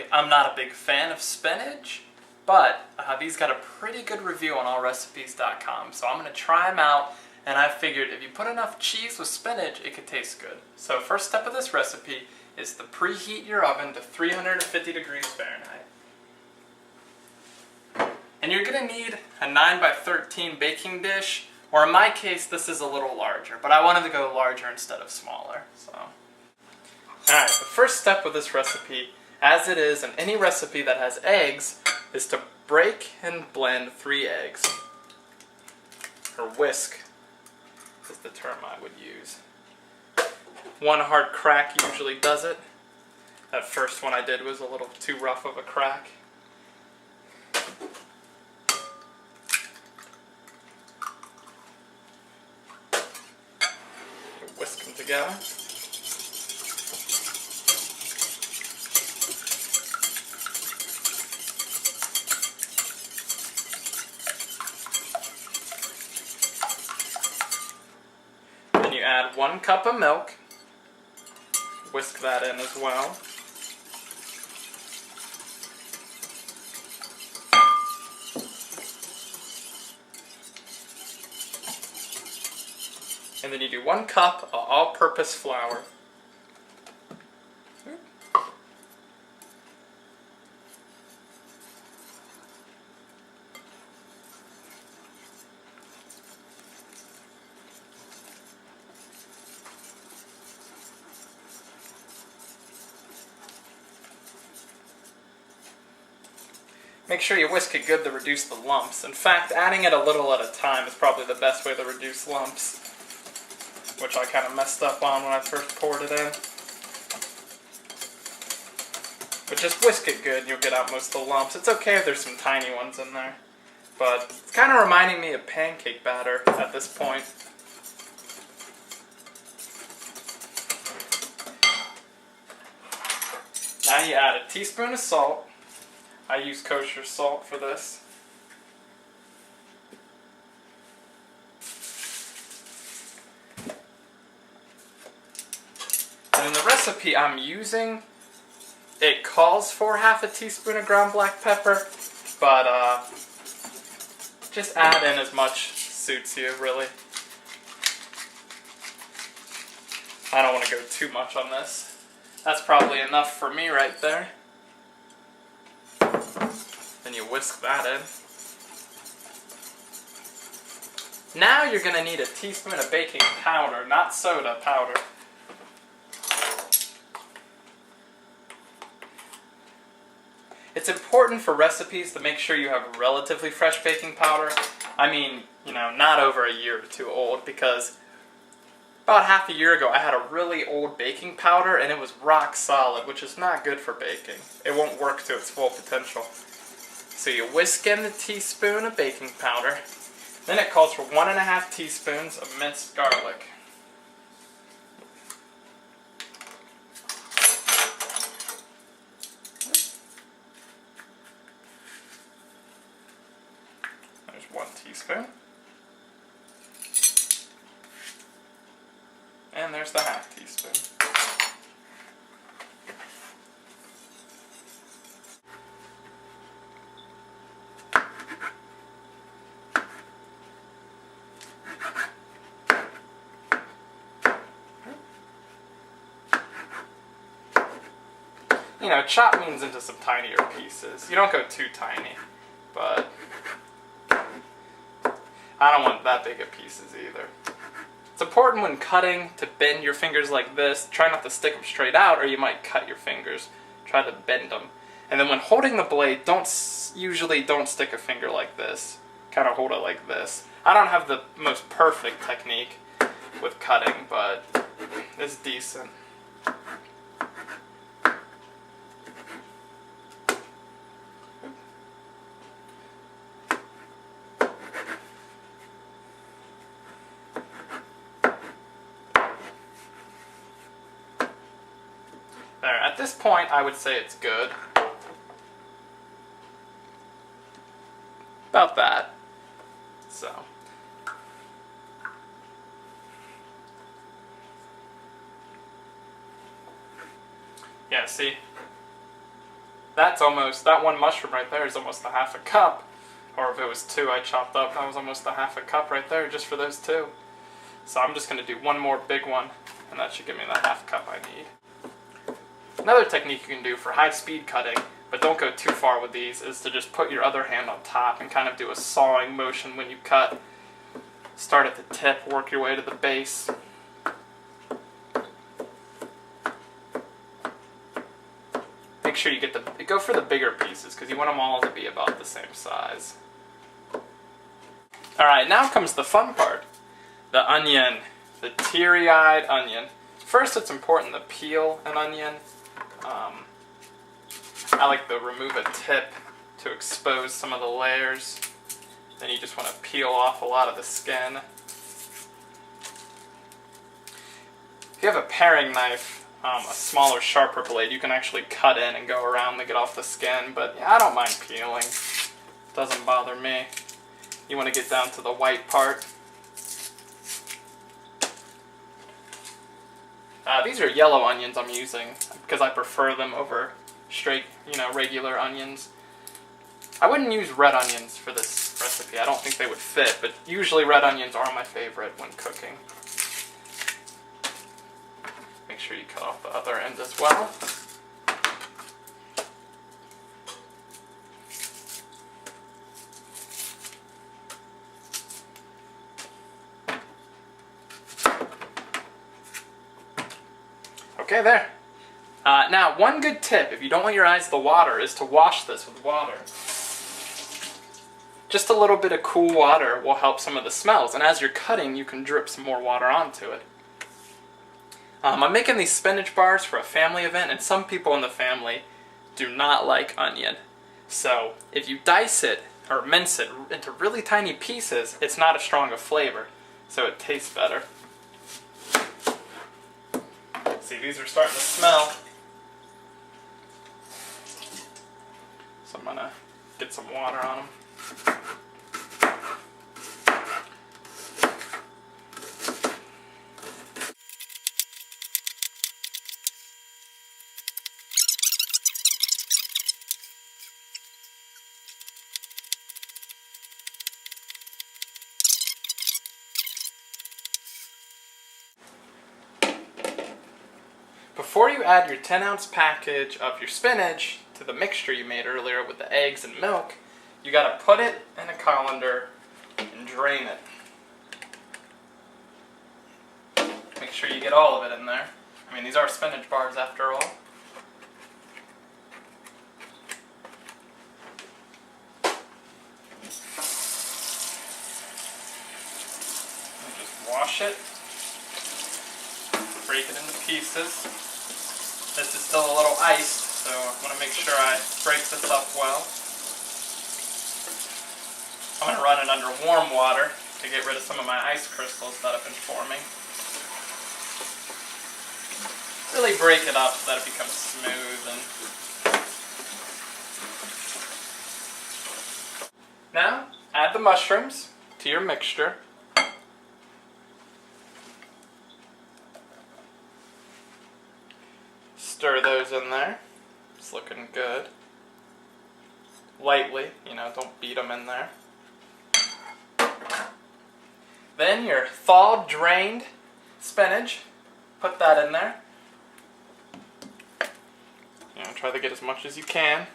honestly, I'm not a big fan of spinach, but these got a pretty good review on allrecipes.com, so I'm going to try them out, and I figured if you put enough cheese with spinach, it could taste good. So first step of this recipe is to preheat your oven to 350 degrees Fahrenheit. And you're going to need a 9x13 baking dish, or in my case, this is a little larger, but I wanted to go larger instead of smaller. So, alright, the first step with this recipe, as it is in any recipe that has eggs, is to break and blend 3 eggs. Or whisk is the term I would use. One hard crack usually does it. That first one I did was a little too rough of a crack. Whisk them together. Then you add 1 cup of milk. Whisk that in as well. And then you do 1 cup of all-purpose flour. Make sure you whisk it good to reduce the lumps. In fact, adding it a little at a time is probably the best way to reduce lumps, which I kind of messed up on when I first poured it in. But just whisk it good and you'll get out most of the lumps. It's okay if there's some tiny ones in there, but it's kind of reminding me of pancake batter at this point. Now you add a teaspoon of salt. I use kosher salt for this. And in the recipe I'm using, it calls for half a teaspoon of ground black pepper, but just add in as much suits you, really. I don't want to go too much on this. That's probably enough for me right there. Then you whisk that in. Now you're going to need a teaspoon of baking powder, not soda, powder. It's important for recipes to make sure you have relatively fresh baking powder. I mean, not over a year or 2 old, because about half a year ago I had a really old baking powder and it was rock solid, which is not good for baking. It won't work to its full potential. So you whisk in the teaspoon of baking powder. Then it calls for 1.5 teaspoons of minced garlic. There's 1 teaspoon. And there's the half teaspoon. Chop means into some tinier pieces. You don't go too tiny, but I don't want that big of pieces either. It's important when cutting to bend your fingers like this. Try not to stick them straight out or you might cut your fingers. Try to bend them. And then when holding the blade, usually don't stick a finger like this. Kind of hold it like this. I don't have the most perfect technique with cutting, but it's decent. There, at this point I would say it's good. About that. So. Yeah, see? that one mushroom right there is almost a half a cup. Or if it was 2 I chopped up, that was almost a half a cup right there just for those 2. So I'm just going to do one more big one, and that should give me the half cup I need. Another technique you can do for high speed cutting, but don't go too far with these, is to just put your other hand on top and kind of do a sawing motion when you cut. Start at the tip, work your way to the base. Make sure you go for the bigger pieces because you want them all to be about the same size. Alright, now comes the fun part. The onion. The teary-eyed onion. First, it's important to peel an onion. I like to remove a tip to expose some of the layers. Then you just want to peel off a lot of the skin. If you have a paring knife, a smaller, sharper blade, you can actually cut in and go around to get off the skin, but yeah, I don't mind peeling. Doesn't bother me. You want to get down to the white part. These are yellow onions I'm using because I prefer them over straight, regular onions. I wouldn't use red onions for this recipe. I don't think they would fit, but usually red onions are my favorite when cooking. Make sure you cut off the other end as well. Okay, there. Now, one good tip, if you don't want your eyes to water, is to wash this with water. Just a little bit of cool water will help some of the smells, and as you're cutting, you can drip some more water onto it. I'm making these spinach bars for a family event, and some people in the family do not like onion. So, if you dice it, or mince it into really tiny pieces, it's not as strong a flavor, so it tastes better. See, these are starting to smell. So I'm gonna get some water on them. Before you add your 10-ounce package of your spinach to the mixture you made earlier with the eggs and milk, you gotta put it in a colander and drain it. Make sure you get all of it in there. I mean, these are spinach bars after all. And just wash it. Break it into pieces. This is still a little iced, so I want to make sure I break this up well. I'm going to run it under warm water to get rid of some of my ice crystals that have been forming. Really break it up so that it becomes smooth. Now, add the mushrooms to your mixture. Stir those in there. It's looking good. Lightly, don't beat them in there. Then your thawed, drained spinach. Put that in there. Try to get as much as you can.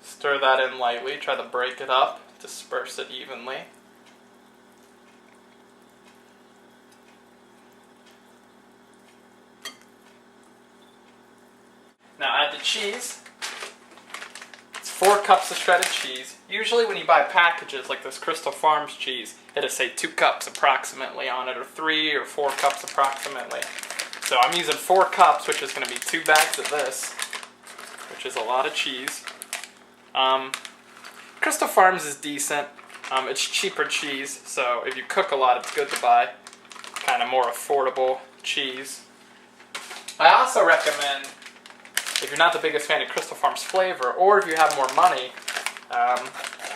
Stir that in lightly, try to break it up, disperse it evenly. Now add the cheese. It's 4 cups of shredded cheese. Usually when you buy packages like this Crystal Farms cheese, it'll say 2 cups approximately on it, or 3 or 4 cups approximately. So I'm using 4 cups, which is going to be 2 bags of this, which is a lot of cheese. Crystal Farms is decent. It's cheaper cheese, so if you cook a lot, it's good to buy kind of more affordable cheese. I also recommend, if you're not the biggest fan of Crystal Farms flavor, or if you have more money,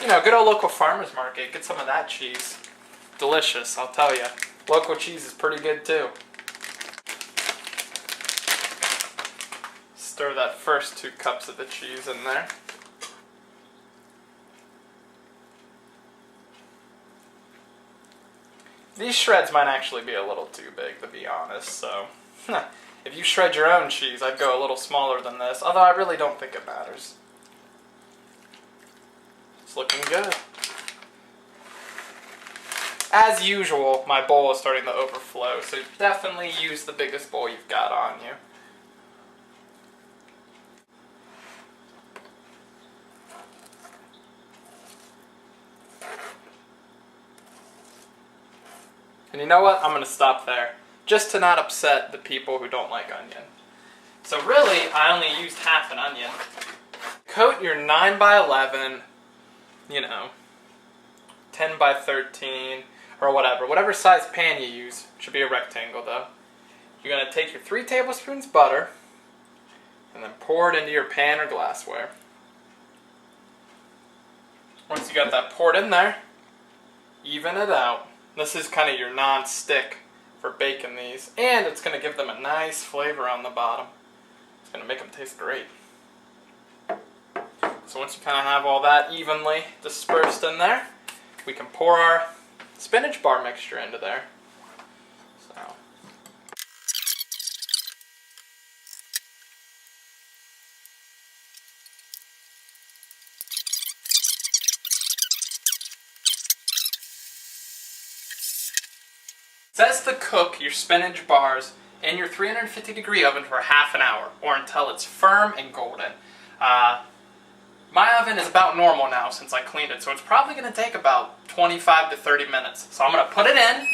you know, good old local farmer's market. Get some of that cheese. Delicious, I'll tell you. Local cheese is pretty good too. Stir that first 2 cups of the cheese in there. These shreds might actually be a little too big, to be honest, so if you shred your own cheese, I'd go a little smaller than this, although I really don't think it matters. It's looking good. As usual, my bowl is starting to overflow, so definitely use the biggest bowl you've got on you. And you know what? I'm going to stop there, just to not upset the people who don't like onion. So really, I only used half an onion. Coat your 9 by 11, you know, 10 by 13, or whatever size pan you use. Should be a rectangle though. You're going to take your 3 tablespoons butter, and then pour it into your pan or glassware. Once you got that poured in there, even it out. This is kind of your non-stick for baking these, and it's going to give them a nice flavor on the bottom. It's going to make them taste great. So once you kind of have all that evenly dispersed in there, we can pour our spinach bar mixture into there. So. It says to cook your spinach bars in your 350-degree oven for half an hour, or until it's firm and golden. My oven is about normal now since I cleaned it, so it's probably going to take about 25 to 30 minutes. So I'm going to put it in,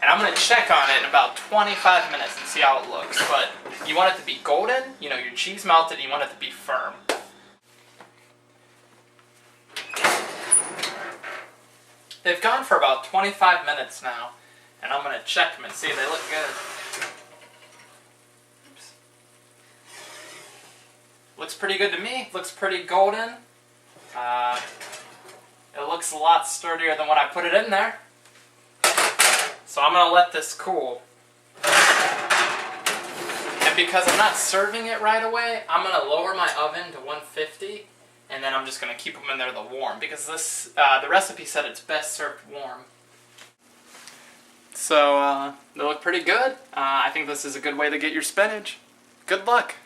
and I'm going to check on it in about 25 minutes and see how it looks. But you want it to be golden, you know, your cheese melted, and you want it to be firm. They've gone for about 25 minutes now, and I'm going to check them and see if they look good. Oops. Looks pretty good to me. Looks pretty golden. It looks a lot sturdier than when I put it in there. So I'm going to let this cool. And because I'm not serving it right away, I'm going to lower my oven to 150. And then I'm just going to keep them in there warm, because this the recipe said it's best served warm. So they look pretty good. I think this is a good way to get your spinach. Good luck.